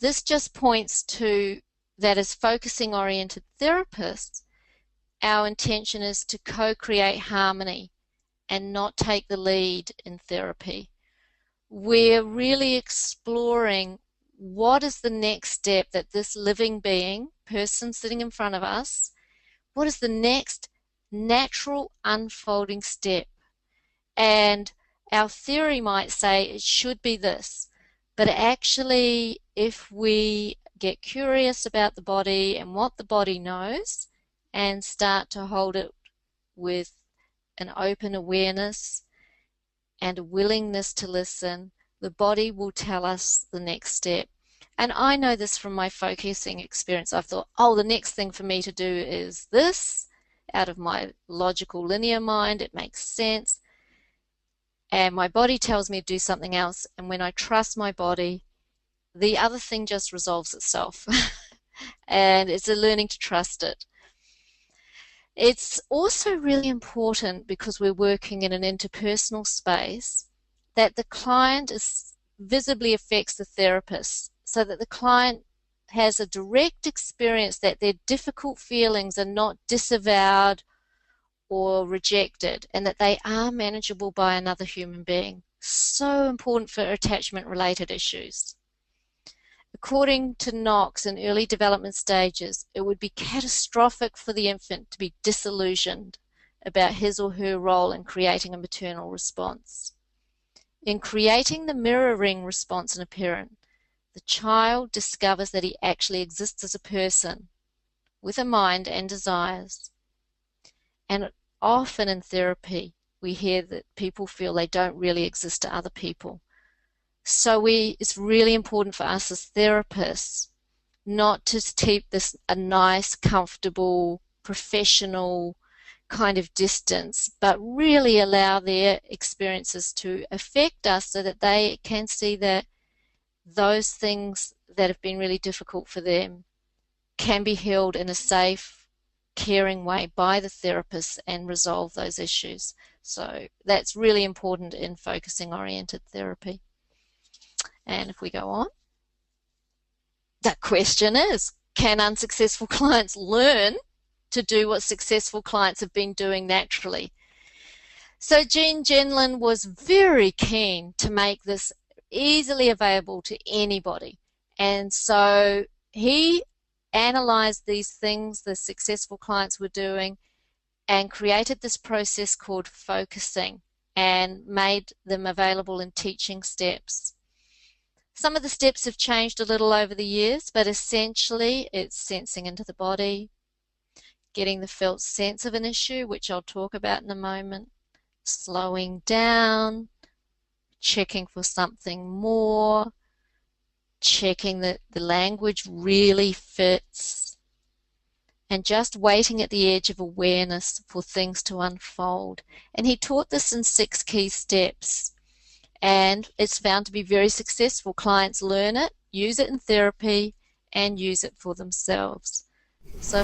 this just points to that as focusing-oriented therapists, our intention is to co-create harmony and not take the lead in therapy. We're really exploring what is the next step that this living being, person sitting in front of us, what is the next natural unfolding step? And our theory might say it should be this, but actually, if we get curious about the body and what the body knows and start to hold it with an open awareness and a willingness to listen, the body will tell us the next step. And I know this from my focusing experience. I've thought, oh, the next thing for me to do is this, out of my logical linear mind. It makes sense. And my body tells me to do something else. And when I trust my body, the other thing just resolves itself. And it's a learning to trust it. It's also really important, because we're working in an interpersonal space, that the client visibly affects the therapist, so that the client has a direct experience that their difficult feelings are not disavowed or rejected, and that they are manageable by another human being. So important for attachment-related issues. According to Knox, in early development stages, it would be catastrophic for the infant to be disillusioned about his or her role in creating a maternal response. In creating the mirroring response in a parent, the child discovers that he actually exists as a person with a mind and desires. And often in therapy, we hear that people feel they don't really exist to other people. So it's really important for us as therapists not to keep this a nice, comfortable, professional kind of distance, but really allow their experiences to affect us, so that they can see that those things that have been really difficult for them can be held in a safe, caring way by the therapist and resolve those issues. So that's really important in focusing-oriented therapy. And if we go on, the question is, can unsuccessful clients learn to do what successful clients have been doing naturally? So Gene Genlin was very keen to make this easily available to anybody. And so he analyzed these things the successful clients were doing and created this process called focusing and made them available in teaching steps. Some of the steps have changed a little over the years, but essentially it's sensing into the body, getting the felt sense of an issue, which I'll talk about in a moment, slowing down, checking for something more, checking that the language really fits, and just waiting at the edge of awareness for things to unfold. And he taught this in 6 key steps. And it's found to be very successful. Clients learn it, use it in therapy, and use it for themselves. So